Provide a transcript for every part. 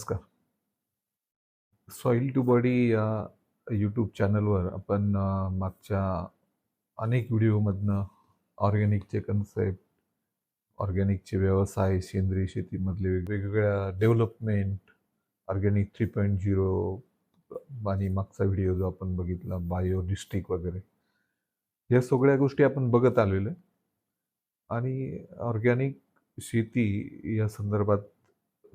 नमस्कार. Soil to body या YouTube चॅनलवर आपण मागच्या अनेक व्हिडिओमधनं ऑर्गॅनिकचे कन्सेप्ट, ऑर्गॅनिकचे व्यवसाय, सेंद्रिय शेतीमधले वेगवेगळ्या डेव्हलपमेंट, ऑर्गॅनिक 3.0 आणि मागचा व्हिडिओ जो आपण बघितला बायो डिस्ट्रिक्ट वगैरे, या सगळ्या गोष्टी आपण बघत आलेलो आहे. आणि ऑर्गॅनिक शेती या संदर्भात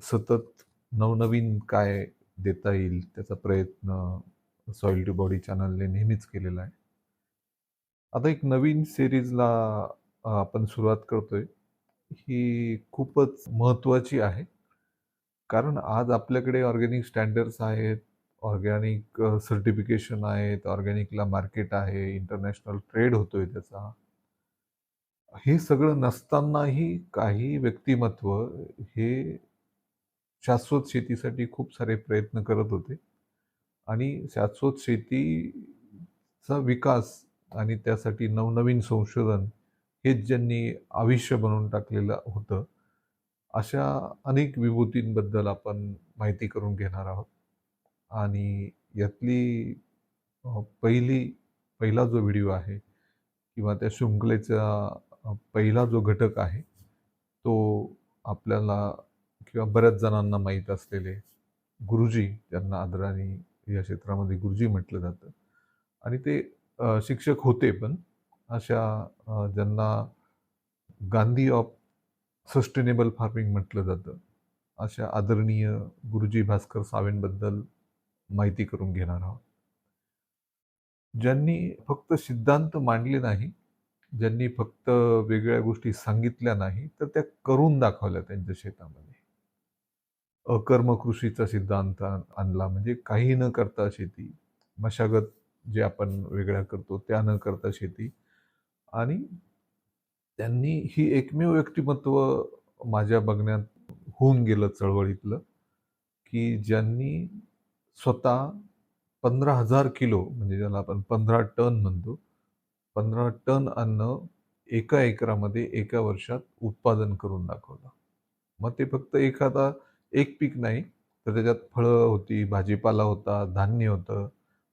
सतत नवनवीन काय देता येईल त्याचा प्रयत्न सॉइल टू बॉडी चॅनलने नेहमीच केलेला आहे. आता एक नवीन सिरीजला आपण सुरुवात करतोय. ही खूपच महत्त्वाची आहे. कारण आज आपल्याकडे ऑर्गॅनिक स्टँडर्ड्स आहेत, ऑर्गॅनिक सर्टिफिकेशन आहेत, ऑर्गॅनिकला मार्केट आहे, इंटरनॅशनल ट्रेड होतोय त्याचा. हे सगळं नसतानाही काही व्यक्तिमत्व हे शाश्वत शेतीसाठी खूप सारे प्रयत्न करत होते आणि शाश्वत शेतीचा विकास आणि त्यासाठी नवनवीन संशोधन हेच ज्यांनी आयुष्य बनवून टाकलेलं होतं, अशा अनेक विभूतींबद्दल आपण माहिती करून घेणार आहोत. आणि यातली पहिला जो व्हिडिओ आहे किंवा त्या शृंखलेचा पहिला जो घटक आहे, तो आपल्याला किंवा बऱ्याच जणांना माहीत असलेले गुरुजी, त्यांना आदराने या क्षेत्रामध्ये गुरुजी म्हटलं जातं. आणि ते शिक्षक होते पण अशा ज्यांना गांधी ऑफ सस्टेनेबल फार्मिंग म्हटलं जातं, अशा आदरणीय गुरुजी भास्कर सावेंबद्दल माहिती करून घेणार आहोत. ज्यांनी फक्त सिद्धांत मांडले नाही, ज्यांनी फक्त वेगळ्या गोष्टी सांगितल्या नाही, तर त्या करून दाखवल्या त्यांच्या शेतामध्ये. अकर्म कृषीचा सिद्धांत आणला, म्हणजे काही न करता शेती, मशागत जे आपण वेगळ्या करतो त्या न करता शेती. आणि त्यांनी ही एकमेव व्यक्तिमत्व माझ्या बघण्यात होऊन गेलं चळवळीतलं, की ज्यांनी स्वतः 15,000 किलो, म्हणजे ज्याला आपण 15 टन म्हणतो, 15 टन अन्न एका एकरामध्ये एका वर्षात उत्पादन करून दाखवलं. मग ते फक्त एखादा एक पीक नाही, तर त्याच्यात फळं होती, भाजीपाला होता, धान्य होतं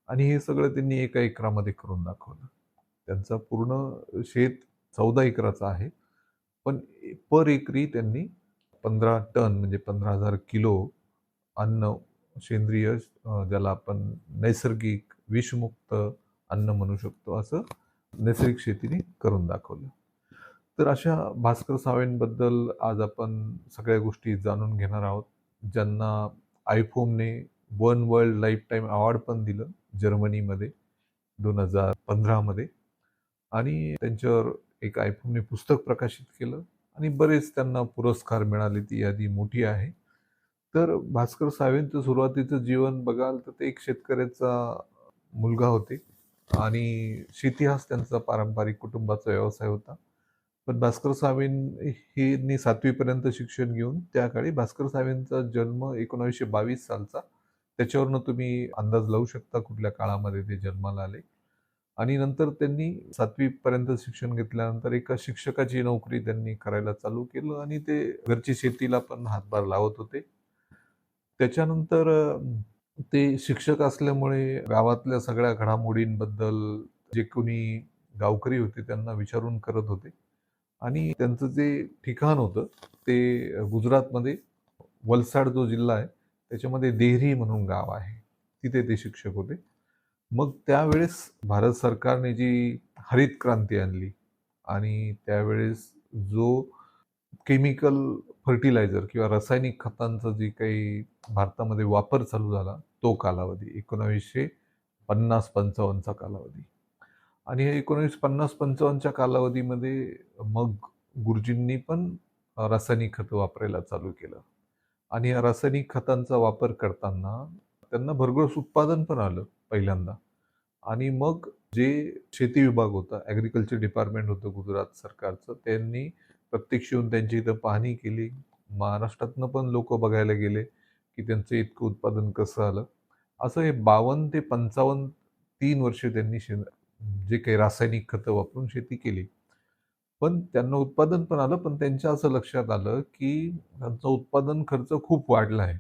आणि हे सगळं त्यांनी एका एकरामध्ये करून दाखवलं. त्यांचं पूर्ण शेत 14 एकराचं आहे. पण पर एकरी त्यांनी 15 टन म्हणजे 15,000 किलो अन्न, सेंद्रिय, ज्याला आपण नैसर्गिक विषमुक्त अन्न म्हणू शकतो, असं नैसर्गिक शेतीने करून दाखवलं. तर अशा भास्कर सावेंबद्दल आज आपण सगळ्या गोष्टी जाणून घेणार आहोत, ज्यांना आयफोमने वन वर्ल्ड लाईफटाईम अवॉर्ड पण दिलं जर्मनीमध्ये 2015 मध्ये. आणि त्यांच्यावर एक आयफोमने पुस्तक प्रकाशित केलं आणि बरेच त्यांना पुरस्कार मिळाले. ती यादी मोठी आहे. तर भास्कर सावेंचं सुरुवातीचं जीवन बघाल तर ते एक शेतकऱ्याचा मुलगा होते आणि शेती हाच त्यांचा पारंपरिक कुटुंबाचा व्यवसाय होता. पण भास्कर सावेन हे 7वी पर्यंत शिक्षण घेऊन, त्या काळी भास्कर सावेंचा जन्म 1922 सालचा, त्याच्यावरनं तुम्ही अंदाज लावू शकता कुठल्या काळामध्ये ते जन्माला आले. आणि नंतर त्यांनी 7वी पर्यंत शिक्षण घेतल्यानंतर एका शिक्षकाची नोकरी त्यांनी करायला चालू केलं आणि ते घरची शेतीला पण हातभार लावत होते. त्याच्यानंतर ते शिक्षक असल्यामुळे गावातल्या सगळ्या घडामोडींबद्दल जे कोणी गावकरी होते त्यांना विचारून करत होते. आणि त्यांचं जे ठिकाण होतं ते गुजरातमध्ये, वलसाड जो जिल्हा आहे त्याच्यामध्ये देहरी म्हणून गाव आहे. तिथे ते शिक्षक होते. मग त्यावेळेस भारत सरकारने जी हरित क्रांती आणली आणि त्यावेळेस जो केमिकल फर्टिलायझर किंवा रासायनिक खतांचा जी काही भारतामध्ये वापर चालू झाला, तो कालावधी 1950-55चा कालावधी. आणि हे 1950-55च्या कालावधीमध्ये मग गुरुजींनी पण रासायनिक खतं वापरायला चालू केलं. आणि या रासायनिक खतांचा वापर करताना त्यांना भरघोस उत्पादन पण आलं पहिल्यांदा. आणि मग जे शेती विभाग होता, ॲग्रीकल्चर डिपार्टमेंट होतं गुजरात सरकारचं, त्यांनी प्रत्यक्ष येऊन त्यांची इथं पाहणी केली. महाराष्ट्रातनं पण लोकं बघायला गेले, की त्यांचं इतकं उत्पादन कसं आलं. असं हे 52 ते 55 3 वर्ष त्यांनी जे काही रासायनिक खतं वापरून शेती केली. पण त्यांना उत्पादन पण आलं, पण त्यांच्या असं लक्षात आलं, की त्यांचा उत्पादन खर्च खूप वाढला आहे.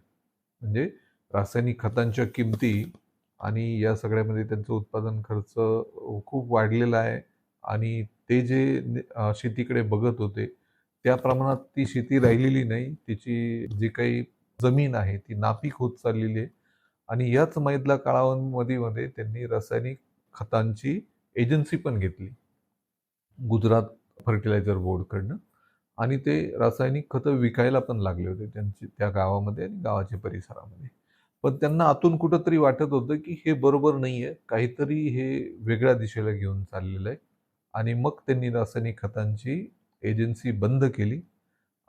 म्हणजे रासायनिक खतांच्या किमती आणि या सगळ्यामध्ये त्यांचं उत्पादन खर्च खूप वाढलेला आहे आणि ते जे शेतीकडे बघत होते, त्या प्रमाणात ती शेती राहिलेली नाही. तिची जी काही जमीन आहे ती नापीक होत चाललेली आहे आणि याच मधल्या कालावधीमध्ये त्यांनी रासायनिक खतांची एजन्सी पण घेतली. गुजरात फर्टिलायझर बोर्डकडनं आणि ते रासायनिक खतं विकायला पण लागले होते त्यांची त्या गावामध्ये आणि गावाच्या परिसरामध्ये. पण त्यांना आतून कुठेतरी वाटत होतं, की हे बरोबर नाहीये. काहीतरी हे वेगळ्या दिशेला घेऊन चाललेलं आहे आणि मग त्यांनी रासायनिक खतांची एजन्सी बंद केली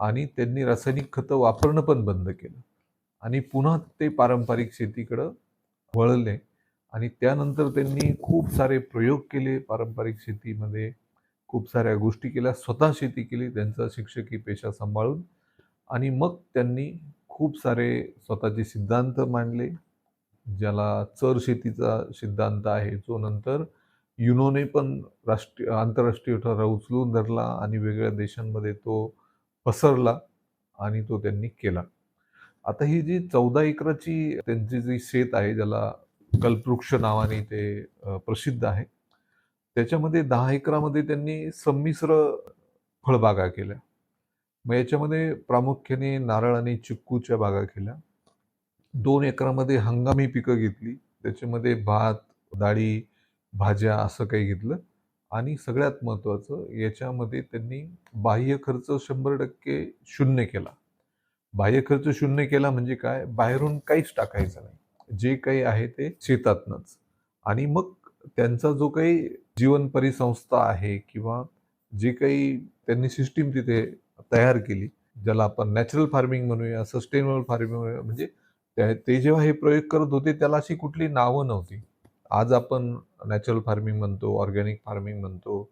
आणि त्यांनी रासायनिक खतं वापरणं पण बंद केलं आणि पुन्हा ते पारंपरिक शेतीकडं वळले आणि त्यानंतर त्यांनी खूप सारे प्रयोग केले पारंपरिक शेतीमध्ये. खूप साऱ्या गोष्टी केल्या. स्वतः शेती केली त्यांचा शिक्षकी पेशा सांभाळून आणि मग त्यांनी खूप सारे स्वतःचे सिद्धांत मांडले. ज्याला चर शेतीचा सिद्धांत आहे, जो नंतर युनोने पण आंतरराष्ट्रीय ठराव उचलून धरला आणि वेगवेगळ्या देशांमध्ये तो पसरला आणि तो त्यांनी केला. आता ही जी 14 एकराची त्यांची जी शेत आहे, ज्याला कल्पवृक्ष नावाने ते प्रसिद्ध आहे. त्याच्यामध्ये 10 एकरामध्ये त्यांनी संमिश्र फळबागा केल्या. मग याच्यामध्ये प्रामुख्याने नारळ आणि चिक्कूच्या बागा केल्या. 2 एकरामध्ये हंगामी पिकं घेतली. त्याच्यामध्ये भात, डाळी, भाज्या असं काही घेतलं आणि सगळ्यात महत्त्वाचं याच्यामध्ये त्यांनी बाह्य खर्च 100% शून्य केला. बाह्य खर्च शून्य केला म्हणजे काय? बाहेरून काहीच टाकायचं नाही. जे काही आहे ते शेतातनंच आणि मग त्यांचा जो काही जीवन परिसंस्था आहे किंवा जे काही त्यांनी सिस्टीम तिथे तयार केली, ज्याला आपण नॅचरल फार्मिंग म्हणूया, सस्टेनेबल फार्मिंग म्हणूया, म्हणजे ते जेव्हा हे प्रयोग करत होते त्याला अशी कुठली नावं नव्हती. आज आपण नॅचरल फार्मिंग म्हणतो, ऑर्गॅनिक फार्मिंग म्हणतो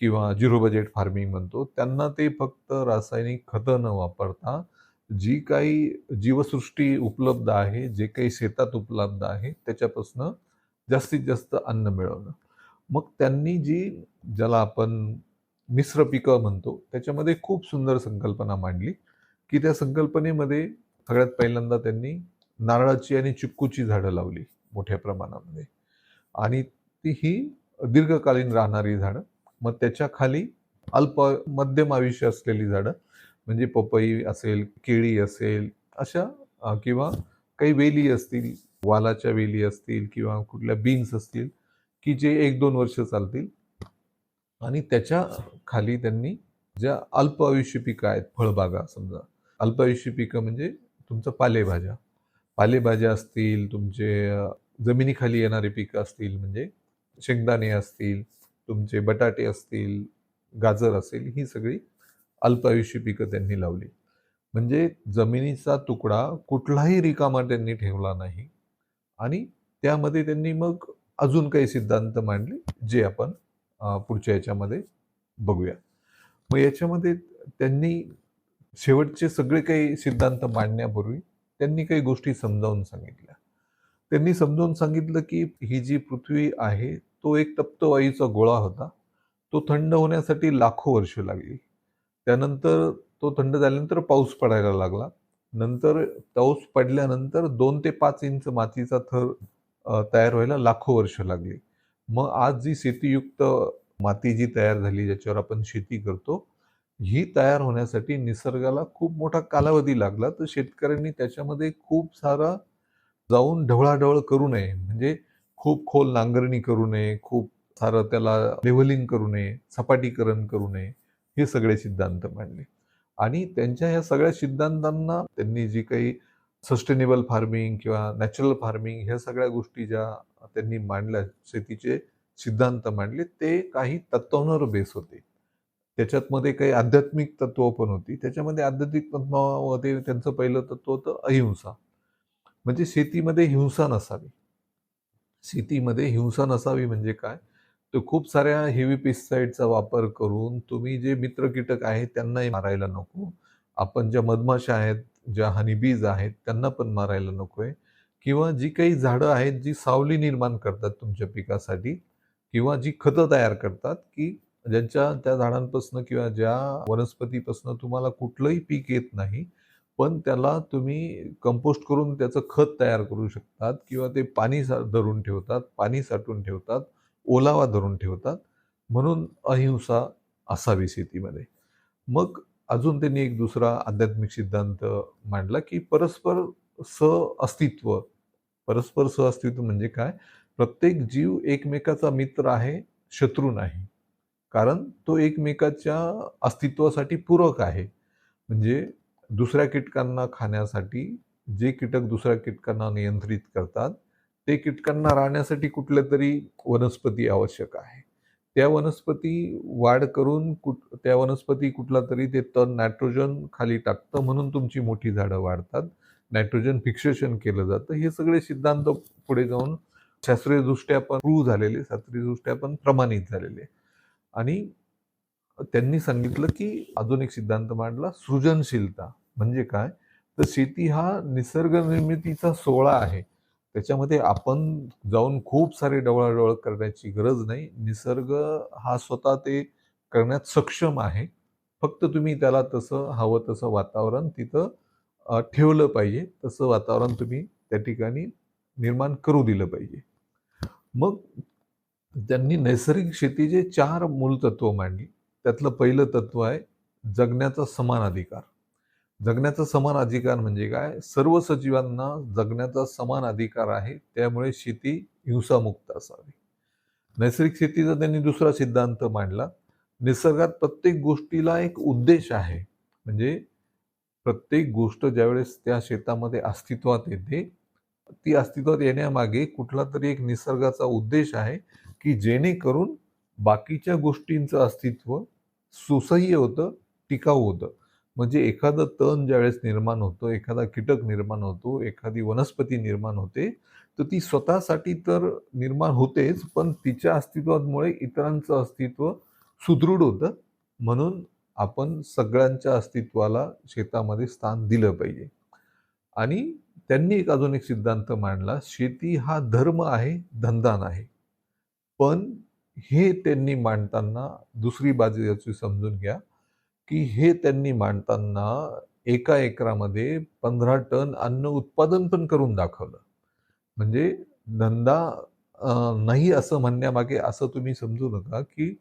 किंवा झिरो बजेट फार्मिंग म्हणतो. त्यांना ते फक्त रासायनिक खतं न वापरता जी काही जीवसृष्टी उपलब्ध आहे, जे काही शेतात उपलब्ध आहे, त्याच्यापासून जास्तीत जास्त अन्न मिळवणं. मग त्यांनी ज्याला आपण मिश्र पिकं म्हणतो, त्याच्यामध्ये खूप सुंदर संकल्पना मांडली, की त्या संकल्पनेमध्ये सगळ्यात पहिल्यांदा त्यांनी नारळाची आणि चिक्कूची झाडं लावली मोठ्या प्रमाणामध्ये आणि ही दीर्घकालीन राहणारी झाडं. मग त्याच्या खाली मध्यम आयुष्य असलेली झाडं म्हणजे पपई असेल, केळी असेल अशा किंवा काही वेली असतील, वालाच्या वेली असतील किंवा कुठल्या बीन्स असतील, की जे 1-2 वर्ष चालतील आणि त्याच्या खाली त्यांनी ज्या अल्प आयुष्य पिकं आहेत, फळबागा समजा. अल्प आयुष्य पिकं म्हणजे तुमचं पालेभाज्या. पालेभाज्या असतील, तुमचे जमिनीखाली येणारी पिकं असतील म्हणजे शेंगदाणे असतील, तुमचे बटाटे असतील, गाजर असेल, ही सगळी अल्पायुषी पिकं त्यांनी लावली. म्हणजे जमिनीचा तुकडा कुठलाही रिकामा त्यांनी ठेवला नाही आणि त्यामध्ये त्यांनी मग अजून काही सिद्धांत मांडले, जे आपण पुढच्या याच्यामध्ये बघूया. मग याच्यामध्ये त्यांनी शेवटचे सगळे काही सिद्धांत मांडण्यापूर्वी त्यांनी काही गोष्टी समजावून सांगितल्या. त्यांनी समजावून सांगितलं, की ही जी पृथ्वी आहे, तो एक तप्त वायूचा गोळा होता. तो थंड होण्यासाठी लाखो वर्ष लागली. त्यानंतर तो थंड झाल्यानंतर पाऊस पडायला लागला. नंतर पाऊस पडल्यानंतर 2 ते 5 इंच मातीचा थर तयार व्हायला लाखो वर्ष लागली. मग आज जी शेतीयुक्त माती जी तयार झाली, ज्याच्यावर आपण शेती करतो, ही तयार होण्यासाठी निसर्गाला खूप मोठा कालावधी लागला. तर शेतकऱ्यांनी त्याच्यामध्ये खूप सारा जाऊन ढवळाढवळ करू नये. म्हणजे खूप खोल नांगरणी करू नये, खूप सारं त्याला लेव्हलिंग करू नये, सपाटीकरण करू नये, हे सगळे सिद्धांत मांडले. आणि त्यांच्या ह्या सगळ्या सिद्धांतांना त्यांनी जी काही सस्टेनेबल फार्मिंग किंवा नॅचरल फार्मिंग ह्या सगळ्या गोष्टी ज्या त्यांनी मांडल्या, शेतीचे सिद्धांत मांडले, ते काही तत्वांवर बेस होते. त्याच्यामध्ये काही आध्यात्मिक तत्व पण होती. त्याच्यामध्ये आध्यात्मिक तत्वामध्ये त्यांचं पहिलं तत्व होतं अहिंसा. म्हणजे शेतीमध्ये हिंसा नसावी. शेतीमध्ये हिंसा नसावी म्हणजे काय? तर खूप साऱ्या हेवी पेस्टिसाइडचा वापर करून तुम्ही जे मित्र कीटक आहेत त्यांनाही मारायला नको. आपण ज्या मधमाशा आहेत, ज्या हनीबीज आहेत त्यांना पण मारायला नकोय किंवा जी काही झाडं आहेत जी सावली निर्माण करतात तुमच्या पिकासाठी किंवा जी खतं तयार करतात, की ज्यांच्या त्या झाडांपासून किंवा ज्या वनस्पतीपासून तुम्हाला कुठलंही पीक येत नाही, पण त्याला तुम्ही कंपोस्ट करून त्याचं खत तयार करू शकतात किंवा ते पाणी धरून ठेवतात, पाणी साठवून ठेवतात, ओलावा धरून ठेवतात. म्हणून अहिंसा असावी शेतीमध्ये. मग अजून त्यांनी एक दुसरा आध्यात्मिक सिद्धांत मांडला, की सहअस्तित्व. परस्पर सहअस्तित्व म्हणजे काय? प्रत्येक जीव एकमेकाचा मित्र आहे, शत्रू नाही. कारण तो एकमेकाच्या अस्तित्वासाठी पूरक आहे. म्हणजे दुसऱ्या कीटकांना खाण्यासाठी जे कीटक दुसऱ्या कीटकांना नियंत्रित करतात, ते कीटकांना राहण्यासाठी कुठल्यातरी वनस्पती आवश्यक आहे. त्या वनस्पती वाढ करून त्या वनस्पती कुठलातरी ते तण नायट्रोजन खाली टाकतं म्हणून तुमची मोठी झाडं वाढतात. नायट्रोजन फिक्सेशन केलं जातं. हे सगळे सिद्धांत पुढे जाऊन शास्त्रीयदृष्ट्या पण प्रूव्ह झालेले, शास्त्रीयदृष्ट्या पण प्रमाणित झालेले. आणि त्यांनी सांगितलं, की अजून एक सिद्धांत मांडला, सृजनशीलता. म्हणजे काय? तर शेती हा निसर्ग निर्मितीचा सोहळा आहे. त्याच्यामध्ये आपण जाऊन खूप सारे ढवळाढवळ करण्याची गरज नाही. निसर्ग हा स्वतः ते करण्यात सक्षम आहे. फक्त तुम्ही त्याला तसं हवं तसं वातावरण तिथं ठेवलं पाहिजे. तसं वातावरण तुम्ही त्या ठिकाणी निर्माण करू दिलं पाहिजे. मग त्यांनी नैसर्गिक शेतीचे 4 मूलतत्व मांडली. त्यातलं पहिलं तत्व आहे जगण्याचा समान अधिकार. जगण्याचा समान अधिकार म्हणजे काय? सर्व सजीवांना जगण्याचा समान अधिकार आहे. त्यामुळे शेती हिंसामुक्त असावी. नैसर्गिक शेतीचा त्यांनी दुसरा सिद्धांत मांडला. निसर्गात प्रत्येक गोष्टीला एक उद्देश आहे. म्हणजे प्रत्येक गोष्ट ज्यावेळेस त्या शेतामध्ये अस्तित्वात येते, ती अस्तित्वात येण्यामागे कुठलातरी एक निसर्गाचा उद्देश आहे, की जेणेकरून बाकीच्या गोष्टींचं अस्तित्व सुसह्य होतं, टिकाऊ होतं. म्हणजे एखादं तण ज्यावेळेस निर्माण होतं, एखादा कीटक निर्माण होतो, एखादी वनस्पती निर्माण होते, तर ती स्वतःसाठी तर निर्माण होतेच, पण तिच्या अस्तित्वामुळे इतरांचं अस्तित्व सुदृढ होतं. म्हणून आपण सगळ्यांच्या अस्तित्वाला शेतामध्ये स्थान दिलं पाहिजे. आणि त्यांनी अजून एक सिद्धांत मांडला, शेती हा धर्म आहे, धंदा नाही. पण हे त्यांनी मांडताना दुसरी बाजू याची समजून घ्या, की हे त्यांनी मांडताना एका एकरामध्ये 15 टन अन्न उत्पादन पण करून दाखवलं. म्हणजे धंदा नाही असं म्हणण्यामागे असं तुम्ही समजू नका, की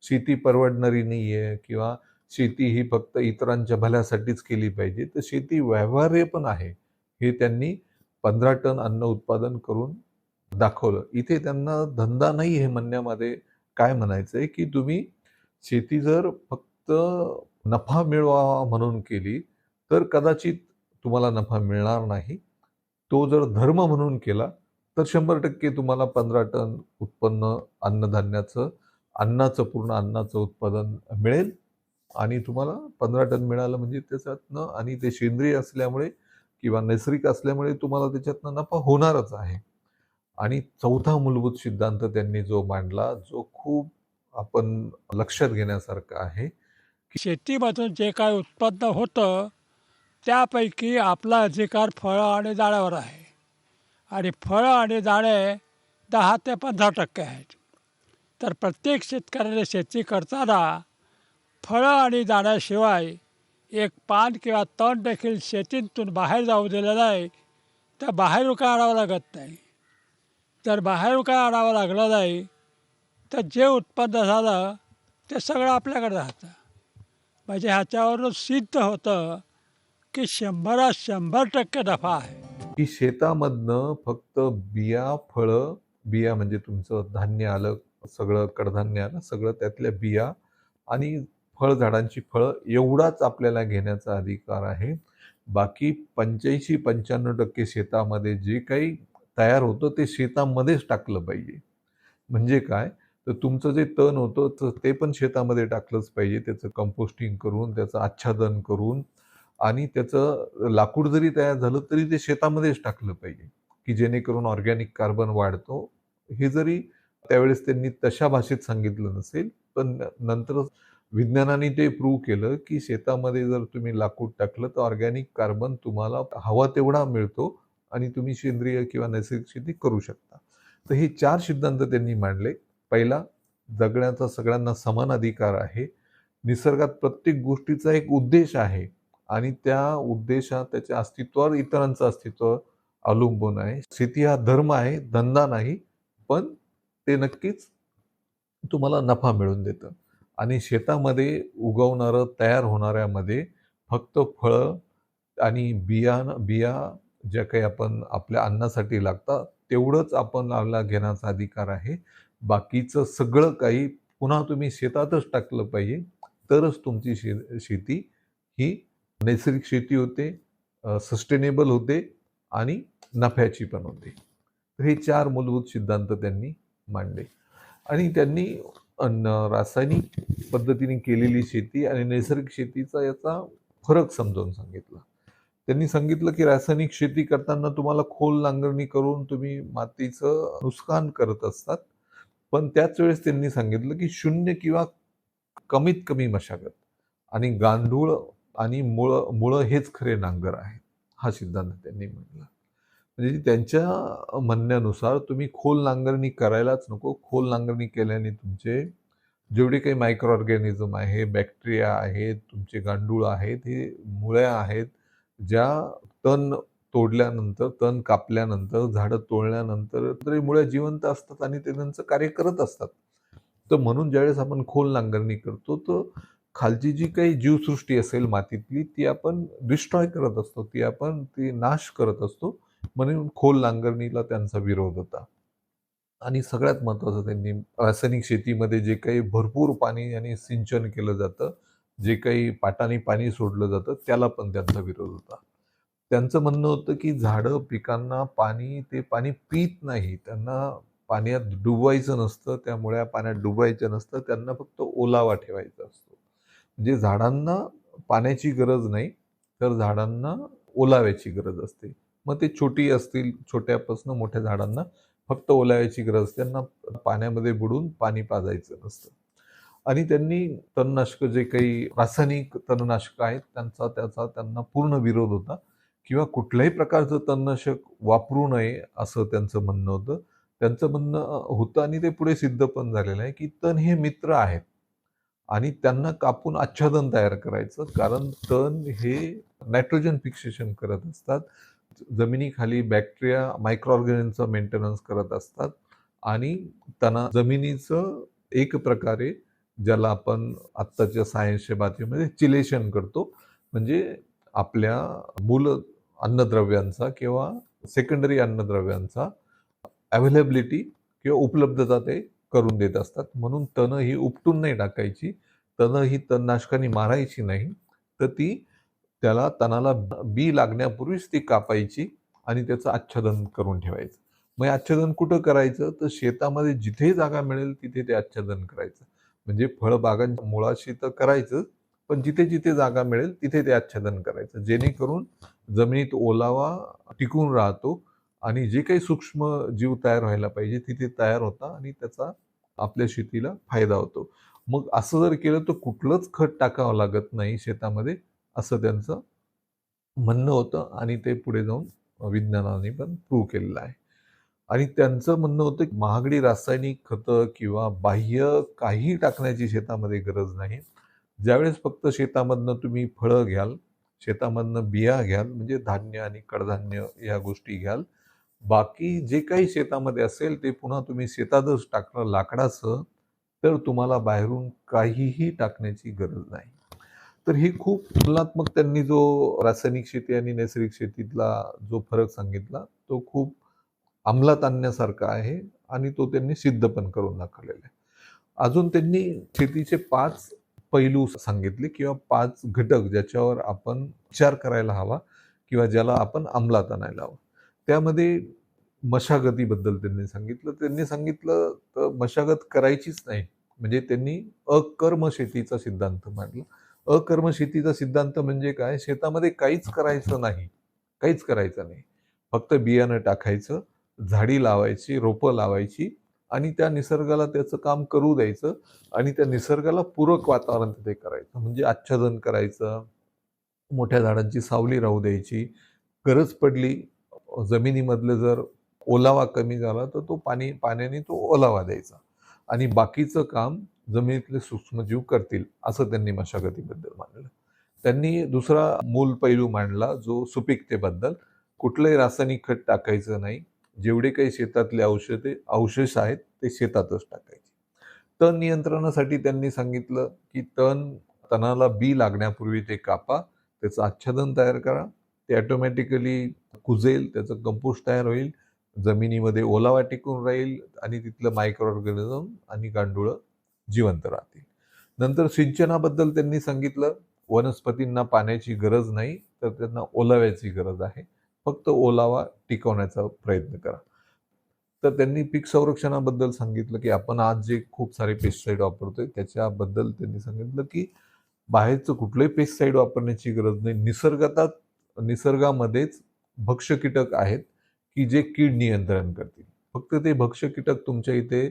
शेती परवडणारी नाहीये किंवा शेती ही फक्त इतरांच्या भल्यासाठीच केली पाहिजे. तर शेती व्यवहार्य पण आहे. हे त्यांनी 15 टन अन्न उत्पादन करून दाखवलं. इथे त्यांना धंदा नाही हे म्हणण्यामध्ये काय म्हणायचंय, की तुम्ही शेती जर फक्त नफा मिळवावा म्हणून केली, तर कदाचित तुम्हाला नफा मिळणार नाही. तो जर धर्म म्हणून केला, तर 100% तुम्हाला 15 टन उत्पन्न अन्नधान्याचं, पूर्ण अन्नाचं उत्पादन मिळेल आणि तुम्हाला 15 टन मिळालं म्हणजे त्याच्यातनं आणि ते सेंद्रिय असल्यामुळे किंवा नैसर्गिक असल्यामुळे तुम्हाला त्याच्यातनं नफा होणारच आहे. आणि चौथा मूलभूत सिद्धांत त्यांनी जो मांडला, जो खूप आपण लक्षात घेण्यासारखा आहे. शेतीमधून जे काही उत्पन्न होतं त्यापैकी आपला अधिकार फळं आणि झाडावर आहे आणि फळं आणि झाडे 10 ते 15% आहेत. तर प्रत्येक शेतकऱ्याने शेती करताना फळं आणि झाडाशिवाय एक पान किंवा तण देखील शेतीतून बाहेर जाऊ दिलं नाही तर बाहेरून काय आणावं लागत नाही. जर बाहेरून काय आणावं लागलं नाही तर जे उत्पन्न झालं ते सगळं आपल्याकडे राहतं. म्हणजे ह्याच्यावरून सिद्ध होतं की 100% नफा आहे. की शेतामधनं फक्त बिया, फळं, बिया म्हणजे तुमचं धान्य आलं, सगळं कडधान्य आलं, सगळं त्यातल्या बिया आणि फळझाडांची फळं एवढाच आपल्याला घेण्याचा अधिकार आहे. बाकी 85-95% शेतामध्ये जे काही तयार होतं ते शेतामध्येच टाकलं पाहिजे. म्हणजे काय? तर तुमचं जे तण होतं तर ते पण शेतामध्ये टाकलंच पाहिजे. त्याचं कंपोस्टिंग करून, त्याचं आच्छादन करून आणि त्याचं लाकूड जरी तयार झालं तरी ते शेतामध्येच टाकलं पाहिजे, की जेणेकरून ऑर्गॅनिक कार्बन वाढतो. हे जरी त्यावेळेस त्यांनी तशा भाषेत सांगितलं नसेल, पण नंतर विज्ञानाने ते प्रूव्ह केलं, की शेतामध्ये जर तुम्ही लाकूड टाकलं तर ऑर्गॅनिक कार्बन तुम्हाला हवा तेवढा मिळतो आणि तुम्ही सेंद्रिय किंवा नैसर्गिक शेती करू शकता. तर हे 4 सिद्धांत त्यांनी मांडले. पहिला, जगण्याचा सगळ्यांना समान अधिकार आहे. निसर्गात प्रत्येक गोष्टीचा एक उद्देश आहे आणि त्या उद्देशात त्याच्या अस्तित्वावर इतरांचं अस्तित्व अवलंबून आहे. शेती हा धर्म आहे, धंदा नाही. पण ते नक्कीच तुम्हाला नफा मिळवून देतं. आणि शेतामध्ये उगवणारं, तयार होणाऱ्यामध्ये फक्त फळं आणि बिया ज्या काही आपण आपल्या अन्नासाठी लागतात, तेवढंच आपल्याला घेण्याचा अधिकार आहे. बाकीचं सगळं काही पुन्हा तुम्ही शेतातच टाकलं पाहिजे, तरच तुमची शेती ही नैसर्गिक शेती होते, सस्टेनेबल होते आणि नफ्याची पण होते. तर हे 4 मूलभूत सिद्धांत त्यांनी मांडले. आणि त्यांनी रासायनिक पद्धतीने केलेली शेती आणि नैसर्गिक शेतीचा याचा फरक समजावून सांगितला. त्यांनी सांगितलं की रासायनिक शेती करताना तुम्हाला खोल नांगरणी करून तुम्ही मातीचं नुकसान करत असतात. पण त्याच वेळेस त्यांनी सांगितलं की 0 किंवा कमीत कमी मशागत आणि गांडूळ आणि मुळं हेच खरे नांगर आहेत. हा सिद्धांत त्यांनी मांडला. म्हणजे त्यांच्या म्हणण्यानुसार तुम्ही खोल नांगरणी करायलाच नको. खोल नांगरणी केल्याने तुमचे जेवढे काही मायक्रो ऑर्गॅनिझम आहे, बॅक्टेरिया आहेत, तुमचे गांडूळ आहेत, हे मुळ्या आहेत, ज्या तण तोडल्यानंतर, तण कापल्यानंतर, झाडं तोडल्यानंतर तरी मुळ्या जिवंत असतात आणि ते त्यांचं कार्य करत असतात. तर म्हणून ज्यावेळेस आपण खोल नांगरणी करतो, तर खालची जी काही जीवसृष्टी असेल मातीतली, ती आपण डिस्ट्रॉय करत असतो, ती नाश करत असतो. म्हणून खोल नांगरणीला त्यांचा विरोध होता. आणि सगळ्यात महत्त्वाचं त्यांनी रासायनिक शेतीमध्ये जे काही भरपूर पाणी आणि सिंचन केलं जातं, जे काही पाटाने पाणी सोडलं जातं, त्याला पण त्यांचा विरोध होता. त्यांचं म्हणणं होतं, की झाडं, पिकांना ते पाणी पीत नाही. त्यांना पाण्यात डुबवायचं नसतं, त्या मुळ्या पाण्यात डुबवायच्या नसतं. त्यांना फक्त ओलावा ठेवायचा असतो. म्हणजे झाडांना पाण्याची गरज नाही, तर झाडांना ओलाव्याची गरज असते. मग ते छोटी असतील, छोट्यापासून मोठ्या झाडांना फक्त ओलाव्याची गरज असते. त्यांना पाण्यामध्ये बुडून पाणी पाजायचं नसतं. आणि त्यांनी तणनाशक जे काही रासायनिक तणनाशक आहेत, त्याचा त्यांना पूर्ण विरोध होता किंवा कुठल्याही प्रकारचं तणनाशक वापरू नये, असं त्यांचं म्हणणं होतं. त्यांचं म्हणणं होतं आणि ते पुढे सिद्ध पण झालेलं आहे, की तण हे मित्र आहेत आणि त्यांना कापून आच्छादन तयार करायचं. कारण तण हे नायट्रोजन फिक्सेशन करत असतात. जमिनीखाली बॅक्टेरिया, मायक्रो ऑर्गॅनिझमचा मेंटेनन्स करत असतात आणि जमिनीचं एक प्रकारे ज्याला आपण आत्ताच्या सायन्सच्या बातमीमध्ये चिलेशन करतो. म्हणजे आपल्या मूल अन्नद्रव्यांचा किंवा सेकंडरी अन्नद्रव्यांचा अवेलेबिलिटी किंवा उपलब्धता ते करून देत असतात. म्हणून तणं ही उपटून नाही टाकायची. तणं ही तणनाशकाने मारायची नाही. तर त्याला तणाला बी लागण्यापूर्वीच ती कापायची आणि त्याचं आच्छादन करून ठेवायचं. मग हे आच्छादन कुठं करायचं? तर शेतामध्ये जिथे जागा मिळेल तिथे ते आच्छादन करायचं. म्हणजे फळबागांच्या मुळाशी तर करायचंच, पण जिथे-जिथे जागा मिळेल तिथे ते आच्छादन करायचं. जेणेकरून जमिनीत ओलावा टिकून राहतो आणि जे काही सूक्ष्म जीव तयार व्हायला पाहिजे तिथे तयार होतात आणि त्याचा आपल्या शेतीला फायदा होतो. मग असं जर केलं तर कुठलंच खत टाकावं लागत नाही शेतामध्ये, असं त्यांचं म्हणणं होतं आणि ते पुढे जाऊन विज्ञानाने पण प्रूव्ह केलेलं आहे. आणि त्यांचं म्हणणं होतं की महागडी रासायनिक खतं किंवा बाह्य काहीही टाकण्याची शेतामध्ये गरज नाही. ज्यावेळेस फक्त शेतामधनं तुम्ही फळं घ्याल, शेतामधनं बिया घ्याल, म्हणजे धान्य आणि कडधान्य या गोष्टी घ्याल. बाकी जे काही शेतामध्ये असेल ते पुन्हा तुम्ही शेतातच टाकलं लाकडाचं, तर तुम्हाला बाहेरून काहीही टाकण्याची गरज नाही. तर ही खूप तुलनात्मक त्यांनी जो रासायनिक शेती आणि नैसर्गिक शेतीतला जो फरक सांगितला, तो खूप अंमलात आणण्यासारखा आहे आणि तो त्यांनी सिद्ध पण करून दाखवलेला आहे. अजून त्यांनी शेतीचे 5 पैलू सांगितले किंवा 5 घटक ज्याच्यावर आपण विचार करायला हवा किंवा ज्याला आपण अंमलात आणायला हवं. त्यामध्ये मशागतीबद्दल त्यांनी सांगितलं. त्यांनी सांगितलं तर मशागत करायचीच नाही. म्हणजे त्यांनी अकर्म शेतीचा सिद्धांत मांडला. अकर्म शेतीचा सिद्धांत म्हणजे काय? शेतामध्ये काहीच करायचं नाही. काहीच करायचं नाही. फक्त बियाणं टाकायचं, झाडी लावायची, रोपं लावायची आणि त्या निसर्गाला त्याचं काम करू द्यायचं आणि त्या निसर्गाला पूरक वातावरण तिथे करायचं. म्हणजे आच्छादन करायचं, मोठ्या झाडांची सावली राहू द्यायची. गरज पडली जमिनीमधलं जर ओलावा कमी झाला, तर पाण्याने तो ओलावा द्यायचा आणि बाकीचं काम जमिनीतले सूक्ष्मजीव करतील, असं त्यांनी मशागतीबद्दल मांडलं. त्यांनी दुसरा मूल पैलू मांडला जो सुपीकतेबद्दल. कुठलंही रासायनिक खत टाकायचं नाही. जेवढे काही शेतातले अवशेष आहेत ते शेतातच टाकायचे. तण नियंत्रणासाठी त्यांनी सांगितलं, की तणाला बी लागण्यापूर्वी ते कापा, त्याचं आच्छादन तयार करा. ते ऑटोमॅटिकली कुजेल, त्याचं कंपोस्ट तयार होईल, जमिनीमध्ये ओलावा टिकून राहील आणि तिथलं मायक्रो ऑर्गॅनिझम आणि गांडुळं जिवंत राहतील. नंतर सिंचनाबद्दल त्यांनी सांगितलं, वनस्पतींना पाण्याची गरज नाही, तर त्यांना ओलाव्याची गरज आहे. फक्त ओलावा टिकवण्याचा प्रयत्न करा. तर त्यांनी पीक संरक्षणाबद्दल सांगितलं, की आपण आज जे खूप सारे पेस्टिसाइड वापरतोय, त्याच्याबद्दल त्यांनी सांगितलं, की बाहेरचं कुठलंही पेस्टिसाइड वापरण्याची गरज नाही. निसर्गामध्येच भक्ष्य कीटक आहेत, की जे कीड नियंत्रण करतील. फक्त ते भक्ष्य कीटक तुमच्या इथे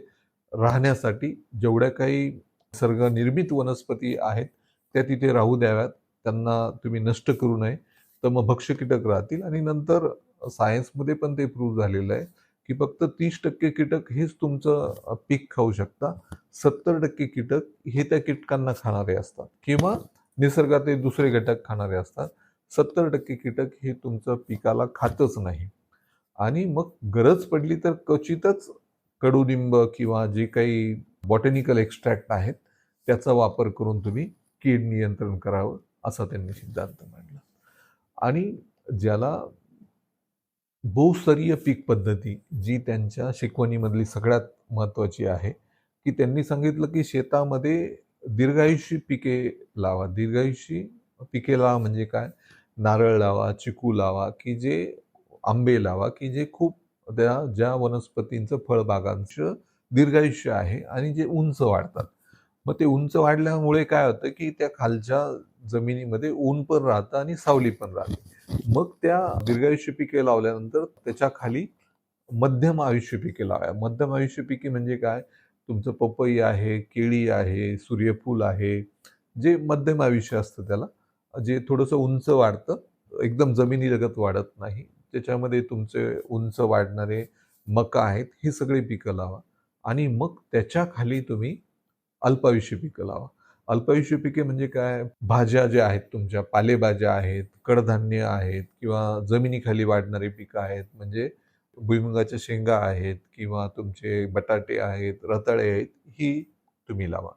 राहण्यासाठी जेवढ्या काही निसर्गनिर्मित वनस्पती आहेत, त्या तिथे राहू द्याव्यात. त्यांना तुम्ही नष्ट करू नये. तर मग भक्ष्य कीटक राहतील आणि नंतर सायन्समध्ये पण ते प्रूव्ह झालेलं आहे, की फक्त 30% कीटक हेच तुमचं पीक खाऊ शकता. 70% कीटक हे त्या कीटकांना खाणारे असतात किंवा निसर्गातले दुसरे घटक खाणारे असतात. 70% कीटक हे तुमचं पिकाला खातच नाही. आणि मग गरज पडली तर क्वचितच कडुलिंब किंवा जे काही बॉटॅनिकल एक्स्ट्रॅक्ट आहेत, त्याचा वापर करून तुम्ही कीड नियंत्रण करावं, असा त्यांनी सिद्धांत मांडला. आणि ज्याला बहुस्तरीय पीक पद्धती, जी त्यांच्या शिकवणीमधली सगळ्यात महत्त्वाची आहे, की त्यांनी सांगितलं, की शेतामध्ये दीर्घायुषी पिके लावा. दीर्घायुषी पिके लावा म्हणजे काय? नारळ लावा, चिकू लावा, की जे आंबे लावा, की जे खूप ज्या वनस्पतींचं फळबागांचं दीर्घायुष्य आहे आणि जे उंच वाढतात. मग ते उंच वाढल्यामुळे काय होतं, की त्या खालच्या जमिनीमध्ये ऊन पण राहतं आणि सावली पण राहते. मग त्या दीर्घायुष्य पिके लावल्यानंतर त्याच्या खाली मध्यम आयुष्य पिके लावा. मध्यम आयुष्य पिके म्हणजे काय? तुमचं पपई आहे, केळी आहे, सूर्यफूल आहे, जे मध्यम आयुष्य असतं त्याला, जे थोडंसं उंच वाढतं, एकदम जमिनीलगत वाढत नाही. त्याच्यामध्ये तुमचे उंच वाढणारे मका आहेत, ही सगळी पिकं लावा. आणि मग त्याच्या खाली तुम्ही अल्पायुषी पिकं लावा. अल्पायुषी पिके म्हणजे काय? भाज्या ज्या आहेत तुमच्या, पालेभाज्या आहेत, कडधान्य आहेत किंवा जमिनीखाली वाढणारी पिकं आहेत. म्हणजे भुईमुगाच्या शेंगा आहेत किंवा तुमचे बटाटे आहेत, रताळे आहेत, ही तुम्ही लावा.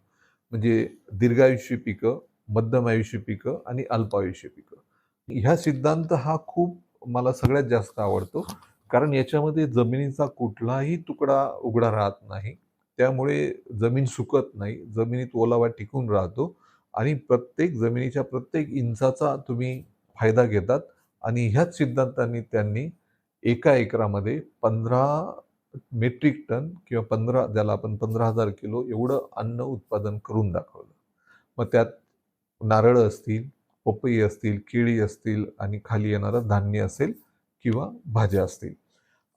म्हणजे दीर्घायुषी पिकं, मध्यम आयुष्य पिकं आणि अल्पायुषी पिकं. ह्या सिद्धांत हा खूप मला सगळ्यात जास्त आवडतो. कारण याच्यामध्ये जमिनीचा कुठलाही तुकडा उघडा राहत नाही. त्यामुळे जमीन सुकत नाही. जमिनीत ओलावा टिकून राहतो आणि जमिनीच्या प्रत्येक इंचाचा तुम्ही फायदा घेतात आणि ह्याच सिद्धांतांनी त्यांनी एका एकरामध्ये 15 मेट्रिक टन किंवा 15 ज्याला आपण 15,000 किलो एवढं अन्न उत्पादन करून दाखवलं. मग त्यात नारळं असतील, पपई असतील, केळी असतील आणि खाली येणारं धान्य असेल किंवा भाज्या असतील.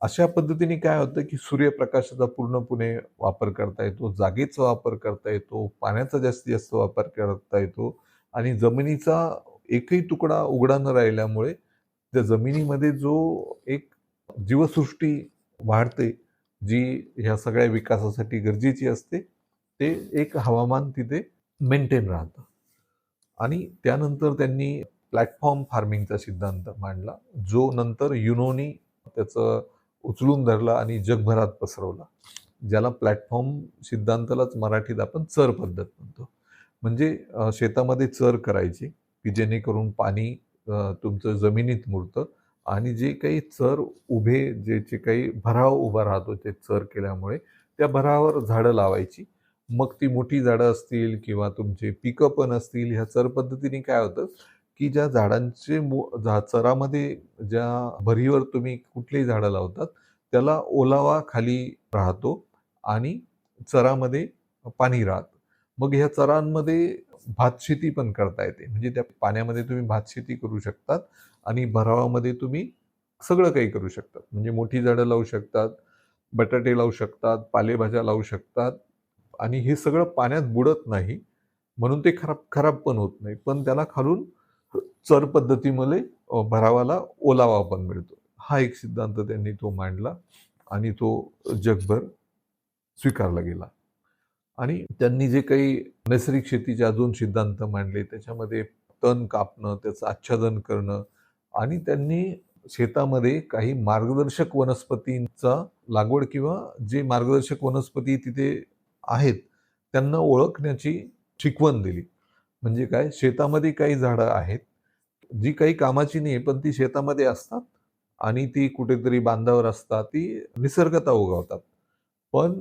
अशा पद्धतीने काय होतं, की सूर्यप्रकाशाचा पूर्णपणे वापर करता येतो, जागेचा वापर करता येतो, पाण्याचा जास्तीत जास्त वापर करता येतो आणि जमिनीचा एकही तुकडा उघडा न राहिल्यामुळे त्या जमिनीमध्ये जो एक जीवसृष्टी वाढते, जी ह्या सगळ्या विकासासाठी गरजेची असते, ते एक हवामान तिथे मेंटेन राहतं. आणि त्यानंतर त्यांनी प्लॅटफॉर्म फार्मिंगचा सिद्धांत मांडला, जो नंतर युनोनी त्याचं उचलून धरला आणि जगभरात पसरवला. ज्याला प्लॅटफॉर्म सिद्धांतालाच मराठीत आपण चर पद्धत म्हणतो. म्हणजे शेतामध्ये चर करायची, की जेणेकरून पाणी तुमचं जमिनीत मुरतं आणि जे काही चर ज्याचे काही भराव उभा राहतो ते चर केल्यामुळे, त्या भरावावर झाडं लावायची. मग ती मोठी झाडं असतील किंवा तुमचे पिकं पण असतील, ह्या चर पद्धतीने काय होतं, की ज्या झाडांचे चरामध्ये ज्या भरीवर तुम्ही कुठलीही झाडं लावतात, त्याला ओलावा खाली राहतो आणि चरामध्ये पाणी राहतं. मग ह्या चरांमध्ये भातशेती पण करता येते. म्हणजे त्या पाण्यामध्ये तुम्ही भातशेती करू शकतात आणि भरावामध्ये तुम्ही सगळं काही करू शकतात. म्हणजे मोठी झाडं लावू शकतात, बटाटे लावू शकतात, पालेभाज्या लावू शकतात आणि हे सगळं पाण्यात बुडत नाही. म्हणून ते खराब खराब पण होत नाही. पण त्याला खालून चर पद्धतीमुळे भरावाला ओलावा पण मिळतो. हा एक सिद्धांत त्यांनी तो मांडला आणि तो जगभर स्वीकारला गेला. आणि त्यांनी जे काही नैसर्गिक शेतीचे अजून सिद्धांत मांडले, त्याच्यामध्ये तण कापणं, त्याचं आच्छादन करणं आणि त्यांनी शेतामध्ये काही मार्गदर्शक वनस्पतींचा लागवड किंवा जे मार्गदर्शक वनस्पती तिथे आहेत, त्यांना ओळखण्याची शिकवण दिली. म्हणजे काय, शेतामध्ये काही झाडं आहेत, जी काही कामाची नाही, पण ती शेतामध्ये असतात आणि ती कुठेतरी बांधावर असतात, ती निसर्गतः उगवतात. पण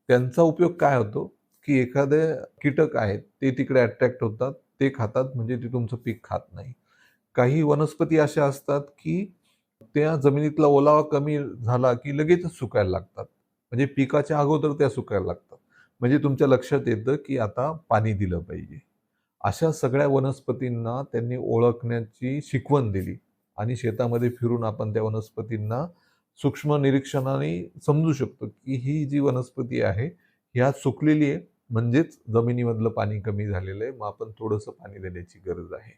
त्यांचा उपयोग काय होतो, की एखादे कीटक आहेत, ते तिकडे अट्रॅक्ट होतात, ते खातात म्हणजे ते तुमचं पीक खात नाही. काही वनस्पती अशा असतात, की त्या जमिनीतला ओलावा कमी झाला, की लगेचच सुकायला लागतात. म्हणजे पिकाच्या अगोदर त्या सुकायला लागतात. म्हणजे तुमच्या लक्षात येतं, की आता पाणी दिलं पाहिजे. अशा सगळ्या वनस्पतींना त्यांनी ओळखण्याची शिकवण दिली आणि शेतामध्ये फिरून आपण त्या वनस्पतींना सूक्ष्म निरीक्षणाने समजू शकतो, की ही जी वनस्पती आहे, ही आज सुकलेली आहे, म्हणजेच जमिनीमधलं पाणी कमी झालेलं आहे. मग आपण थोडंसं पाणी देण्याची गरज आहे.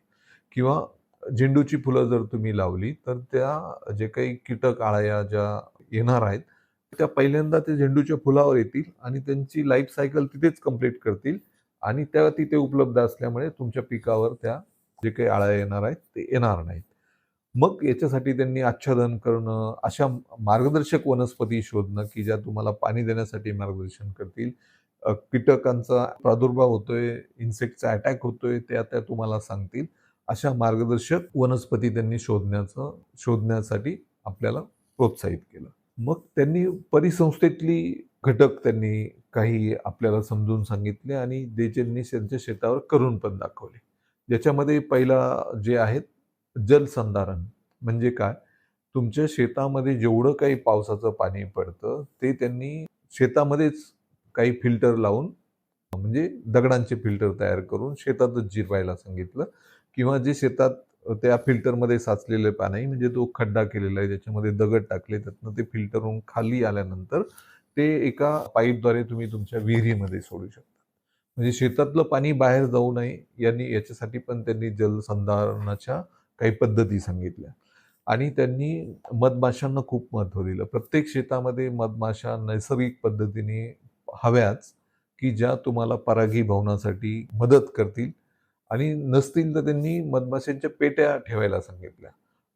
किंवा झेंडूची फुलं जर तुम्ही लावली, तर त्या जे काही कीटक, अळ्या ज्या येणार आहेत, त्या पहिल्यांदा ते झेंडूच्या फुलावर येतील आणि त्यांची लाईफ सायकल तिथेच कंप्लीट करतील आणि त्या तिथे उपलब्ध असल्यामुळे तुमच्या पिकावर त्या जे काही अळ्या येणार आहेत, ते येणार नाहीत. मग याच्यासाठी त्यांनी आच्छादन करणं, अशा मार्गदर्शक वनस्पती शोधणं, की ज्या तुम्हाला पाणी देण्यासाठी मार्गदर्शन करतील. कीटकांचा प्रादुर्भाव होतोय, इन्सेक्टचा अटॅक होतोय, त्या तुम्हाला सांगतील. अशा मार्गदर्शक वनस्पती त्यांनी शोधण्यासाठी आपल्याला प्रोत्साहित केलं. मग त्यांनी परिसंस्थेतली घटक त्यांनी काही आपल्याला समजून सांगितले आणि ते त्यांनी त्यांच्या शेतावर करून पण दाखवले. ज्याच्यामध्ये पहिला जे आहेत जलसंधारण म्हणजे काय? तुमच्या शेतामध्ये जेवढं काही पावसाचं पाणी पडतं, ते त्यांनी शेतामध्येच काही फिल्टर लावून म्हणजे दगडांचे फिल्टर तयार करून शेतातच जिरवायला सांगितलं किंवा जे शेतात त्या फिल्टरमध्ये साचलेलं पाणी म्हणजे तो खड्डा केलेला आहे, त्याच्यामध्ये दगड टाकले, त्यातनं ते फिल्टर होऊन खाली आल्यानंतर ते एका पाईपद्वारे तुम्ही तुमच्या विहिरीमध्ये सोडू शकता. म्हणजे शेतातलं पाणी बाहेर जाऊ नये याच्यासाठी पण त्यांनी जलसंधारणाच्या काही पद्धती सांगितल्या. आणि त्यांनी मधमाशांना खूप महत्त्व दिलं. प्रत्येक शेतामध्ये मधमाशा नैसर्गिक पद्धतीने हव्याच, की ज्या तुम्हाला परागीभवनासाठी मदत करतील आणि नसतील तर त्यांनी मधमाशांच्या पेट्या ठेवायला सांगितल्या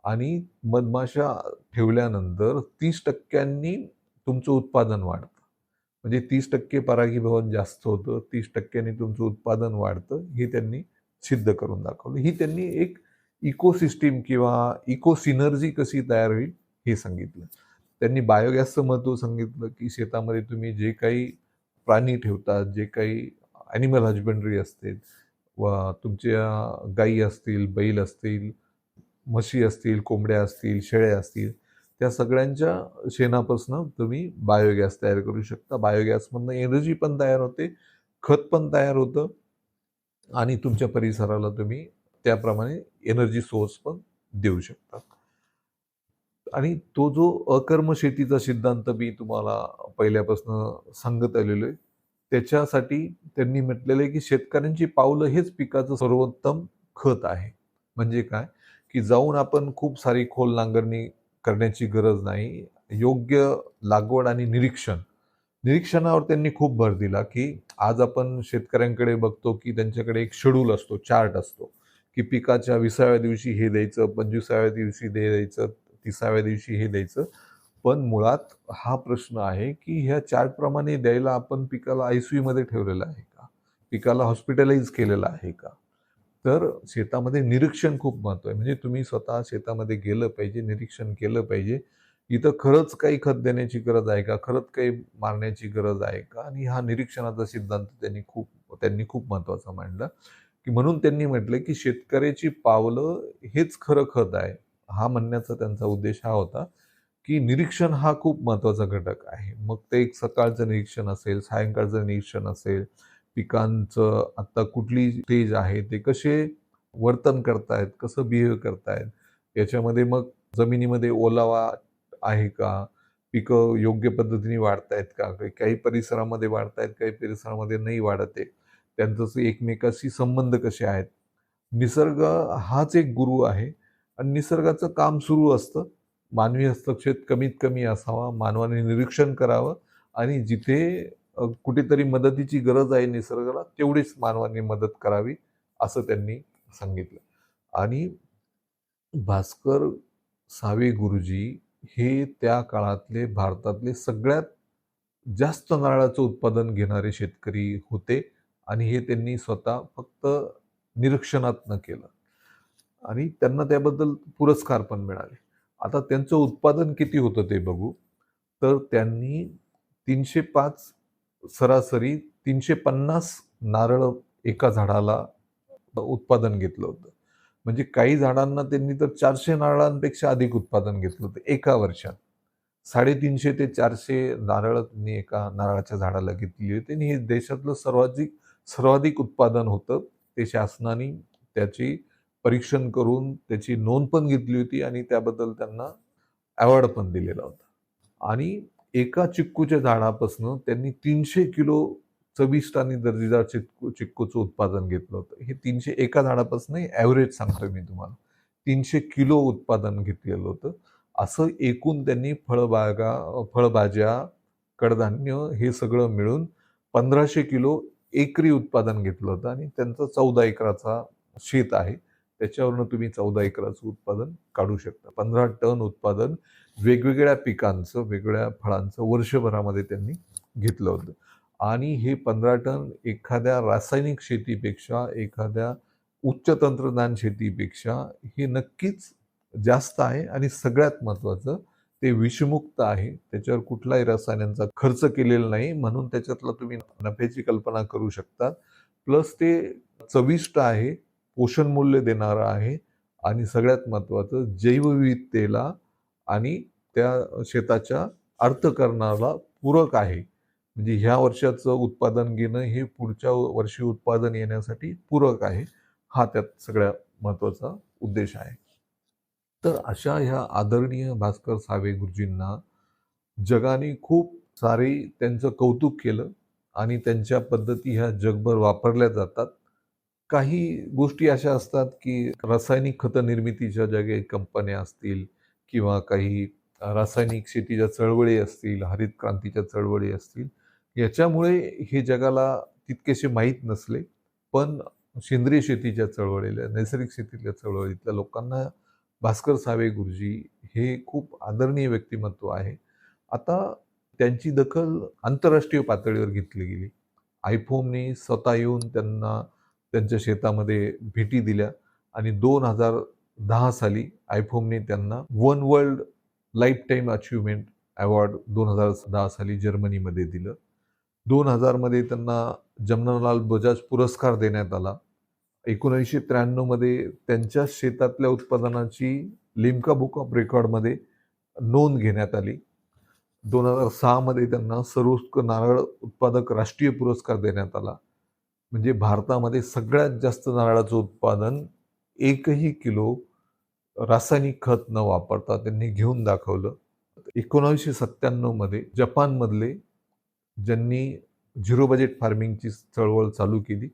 आणि मधमाशा ठेवल्यानंतर 30% तुमचं उत्पादन वाढतं. म्हणजे 30% परागीभवन जास्त होतं, 30% तुमचं उत्पादन वाढतं, हे त्यांनी सिद्ध करून दाखवलं. ही त्यांनी एक इकोसिस्टम किंवा इको सिनर्जी कशी तयार होईल हे सांगितलं. त्यांनी बायोगॅसचं महत्त्व सांगितलं, की शेतामध्ये तुम्ही जे काही प्राणी ठेवतात, जे काही ॲनिमल हजबंडरी असते व तुमच्या गायी असतील, बैल असतील, म्हशी असतील, कोंबड्या असतील, शेळ्या असतील, त्या सगळ्यांच्या शेणापासून तुम्ही बायोगॅस तयार करू शकता. बायोगॅसमधनं एनर्जी पण तयार होते, खत पण तयार होतं आणि तुमच्या परिसराला तुम्ही त्याप्रमाणे एनर्जी सोर्स पण देऊ शकता. आणि तो जो अकर्म शेतीचा सिद्धांत मी तुम्हाला पहिल्यापासून सांगत आलेलो आहे, त्याच्यासाठी त्यांनी म्हटलेलं आहे, की शेतकऱ्यांची पावलं हेच पिकाचं सर्वोत्तम खत आहे. म्हणजे काय, की जाऊन आपण खूप सारी खोल नांगरणी करण्याची गरज नाही. योग्य लागवड आणि निरीक्षणावर त्यांनी खूप भर दिला, की आज आपण शेतकऱ्यांकडे बघतो, की त्यांच्याकडे एक शेड्यूल असतो, चार्ट असतो, की पिकाच्या 20व्या दिवशी हे द्यायचं, 25व्या दिवशी ते द्यायचं, 30व्या दिवशी हे द्यायचं. पण मुळात हा प्रश्न आहे, की ह्या चार्टप्रमाणे द्यायला आपण पिकाला आय-सी-यूमध्ये ठेवलेलं आहे का? पिकाला हॉस्पिटलाइज केलेलं आहे का? तर शेतामध्ये निरीक्षण खूप महत्त्व आहे. म्हणजे तुम्ही स्वतः शेतामध्ये गेलं पाहिजे, निरीक्षण केलं पाहिजे. इथं खरंच काही खत देण्याची गरज आहे का? खरंच काही मारण्याची गरज आहे का? आणि हा निरीक्षणाचा सिद्धांत त्यांनी खूप महत्त्वाचा मांडला, की म्हणून त्यांनी म्हटलं, की शेतकऱ्याची पावलं हेच खरं खत आहे. हा म्हणण्याचा त्यांचा उद्देश हा होता, की निरीक्षण हा खूप महत्त्वाचा घटक आहे. मग ते एक सकाळचं निरीक्षण असेल, सायंकाळचं निरीक्षण असेल, पिकांचं आता कुठली स्टेज आहे, ते कसे वर्तन करतायत, कसं बिहेव करतायत, याच्यामध्ये मग जमिनीमध्ये ओलावा आहे का? पिकं योग्य पद्धतीने वाढतायत का? काही परिसरामध्ये वाढतायत, काही परिसरामध्ये नाही वाढत आहे. त्यांचं एकमेकाशी संबंध कसे आहेत? निसर्ग हाच एक गुरु आहे आणि निसर्गाचं काम सुरू असतं. मानवी हस्तक्षेप कमीत कमी असावा, मानवाने निरीक्षण करावं आणि जिथे कुठेतरी मदतीची गरज आहे निसर्गाला, तेवढीच मानवाने मदत करावी, असं त्यांनी सांगितलं. आणि भास्कर सावे गुरुजी हे त्या काळातले भारतातले सगळ्यात जास्त नारळाचं उत्पादन घेणारे शेतकरी होते आणि हे त्यांनी स्वतः फक्त निरीक्षणातनं केलं आणि त्यांना त्याबद्दल पुरस्कार पण मिळाले. आता त्यांचं उत्पादन किती होतं ते बघू. तर त्यांनी 305 सरासरी 350 नारळ एका झाडाला उत्पादन घेतलं होतं. म्हणजे काही झाडांना त्यांनी तर 400 नारळांपेक्षा अधिक उत्पादन घेतलं होतं एका वर्षात. 350 ते 400 नारळ त्यांनी एका नारळाच्या झाडाला घेतली होती आणि हे देशातलं सर्वाधिक उत्पादन होतं. ते शासनाने त्याची परीक्षण करून त्याची नोंद पण घेतली होती आणि त्याबद्दल त्यांना अवॉर्ड पण दिलेला होता. आणि एका चिक्कूच्या झाडापासून त्यांनी 300 किलो चविष्ट आणि दर्जेदार चिक्कूचं उत्पादन घेतलं होतं. हे 300 एका झाडापासून ॲव्हरेज सांगतोय मी तुम्हाला. 300 किलो उत्पादन घेतलेलं होतं. असं एकूण त्यांनी फळभाज्या, कडधान्य हे सगळं मिळून 1500 किलो एकरी उत्पादन घेतलं होतं आणि त्यांचं 14 एकराचा शेत आहे. त्याच्यावरनं तुम्ही 14 एकराचं उत्पादन काढू शकता. 15 टन उत्पादन वेगवेगळ्या पिकांचं, वेगवेगळ्या फळांचं वर्षभरामध्ये त्यांनी घेतलं होतं. आणि हे 15 टन एखाद्या रासायनिक शेतीपेक्षा, एखाद्या उच्च तंत्रज्ञान शेतीपेक्षा हे नक्कीच जास्त आहे आणि सगळ्यात महत्त्वाचं ते विषमुक्त आहे. त्याच्यावर कुठलाही रसायनांचा खर्च केलेला नाही म्हणून त्याच्यातला तुम्ही नफ्याची कल्पना करू शकता. प्लस ते चविष्ट आहे, पोषण मूल्य देणारं आहे आणि सगळ्यात महत्त्वाचं जैवविविधतेला आणि त्या शेताच्या अर्थकारणाला पूरक आहे. म्हणजे ह्या वर्षाचं उत्पादन घेणं हे पुढच्या वर्षी उत्पादन येण्यासाठी पूरक आहे. हा त्यात सगळ्यात महत्त्वाचा उद्देश आहे. तर अशा ह्या आदरणीय भास्कर सावे गुरुजींना जगाने खूप सारे त्यांचं कौतुक केलं आणि त्यांच्या पद्धती ह्या जगभर वापरल्या जातात. काही गोष्टी अशा असतात, की रासायनिक खतं निर्मितीच्या ज्या काही कंपन्या असतील किंवा काही रासायनिक शेतीच्या चळवळी असतील, हरित क्रांतीच्या चळवळी असतील, याच्यामुळे हे जगाला तितकेसे माहीत नसले. पण सेंद्रिय शेतीच्या चळवळीला, नैसर्गिक शेतीतल्या चळवळीतल्या लोकांना भास्कर सावे गुरुजी हे खूप आदरणीय व्यक्तिमत्व आहे. आता त्यांची दखल आंतरराष्ट्रीय पातळीवर घेतली गेली. आयफोमने स्वतः येऊन त्यांना त्यांच्या शेतामध्ये भेटी दिल्या आणि 2010 साली आयफोमने त्यांना one world lifetime achievement award 2010 साली जर्मनीमध्ये दिलं. 2000 मध्ये त्यांना जमनालाल बजाज पुरस्कार देण्यात आला. 1993 मध्ये त्यांच्या शेतातल्या उत्पादनाची लिम्का बुक ऑफ रेकॉर्डमध्ये नोंद घेण्यात आली. 2006 मध्ये त्यांना सर्वोत्कृष्ट नारळ उत्पादक राष्ट्रीय पुरस्कार देण्यात आला. म्हणजे भारतामध्ये सगळ्यात जास्त नारळाचं उत्पादन 1ही किलो रासायनिक खत न वापरता त्यांनी घेऊन दाखवलं. 1997 मध्ये जपानमधले ज्यांनी झिरो बजेट फार्मिंगची चळवळ चालू केली,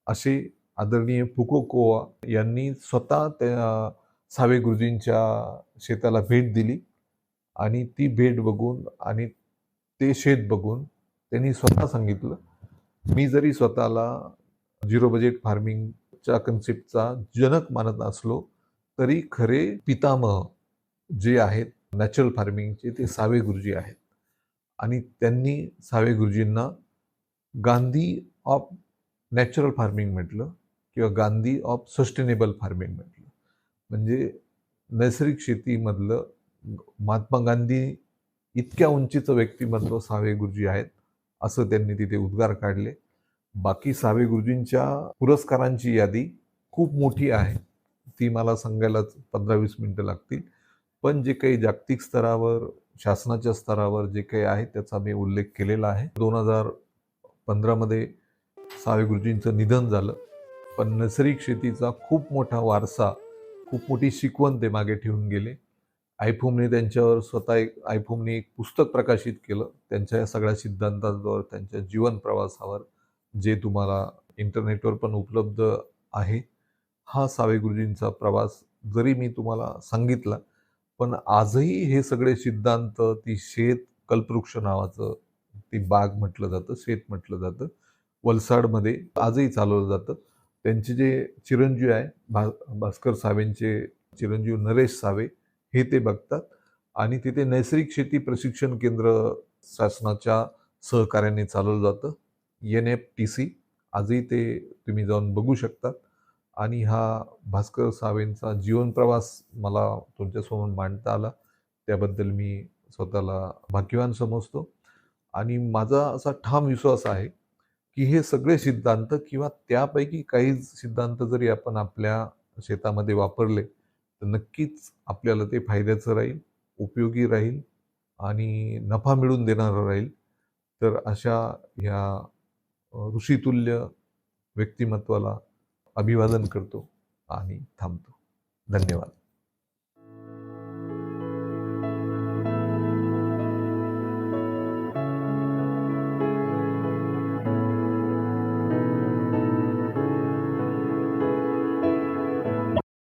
असे आदरणीय फुकुओका यांनी स्वतः त्या सावे गुरुजींच्या शेताला भेट दिली आणि ती भेट बघून आणि ते शेत बघून त्यांनी स्वतः सांगितलं, मी जरी स्वतःला झिरो बजेट फार्मिंगच्या कन्सेप्टचा जनक मानत असलो, तरी खरे पितामह जे आहेत नॅचरल फार्मिंगचे ते सावे गुरुजी आहेत. आणि त्यांनी सावे गुरुजींना गांधी ऑफ नॅचरल फार्मिंग म्हटलं किंवा गांधी ऑफ सस्टेनेबल फार्मिंग म्हटलं. म्हणजे नैसर्गिक शेतीमधलं महात्मा गांधी इतक्या उंचीचं व्यक्तिमत्व सावे गुरुजी आहेत, असं त्यांनी तिथे उद्गार काढले. बाकी सावे गुरुजींच्या पुरस्कारांची यादी खूप मोठी आहे. ती मला सांगायलाच 15-20 मिनिटं लागतील. पण जे काही जागतिक स्तरावर, शासनाच्या स्तरावर जे काही आहे त्याचा मी उल्लेख केलेला आहे. 2015 मध्ये सावे गुरुजींचं निधन झालं. पण नैसर्गिक शेतीचा खूप मोठा वारसा, खूप मोठी शिकवण ते मागे ठेवून गेले. आयफोमने त्यांच्यावर आयफोमने एक पुस्तक प्रकाशित केलं. त्यांच्या या सगळ्या सिद्धांतांवर, त्यांच्या जीवन प्रवासावर, जे तुम्हाला इंटरनेटवर पण उपलब्ध आहे. हा सावे गुरुजींचा प्रवास जरी मी तुम्हाला सांगितला, पण आजही हे सगळे सिद्धांत, ती शेत कल्पवृक्ष नावाचं ती बाग म्हटलं जातं, शेत म्हटलं जातं. वलसाडमध्ये आजही चालवलं जातं. त्यांचे जे चिरंजीव आहे भास्कर सावेंचे चिरंजीव नरेश सावे हे ते बघतात आणि तिथे नैसर्गिक शेती प्रशिक्षण केंद्र शासनाच्या सहकार्याने चालवलं जातं. NFTC आजही ते तुम्ही जाऊन बघू शकतात आणि हा भास्कर सावेंचा जीवन प्रवास मला तुमच्यासमोर मांडता आला त्याबद्दल मी स्वतःला भाग्यवान समजतो आणि माझा असा ठाम विश्वास आहे की हे सगळे सिद्धांत किंवा त्यापैकी काही सिद्धांत जरी आपण आपल्या शेतामध्ये वापरले तर नक्कीच आपल्याला ते फायद्याचं राहील, उपयोगी राहील आणि नफा मिळवून देणारं राहील. तर अशा ह्या ऋषितुल्य व्यक्तिमत्वाला अभिवादन करतो आणि थांबतो. धन्यवाद.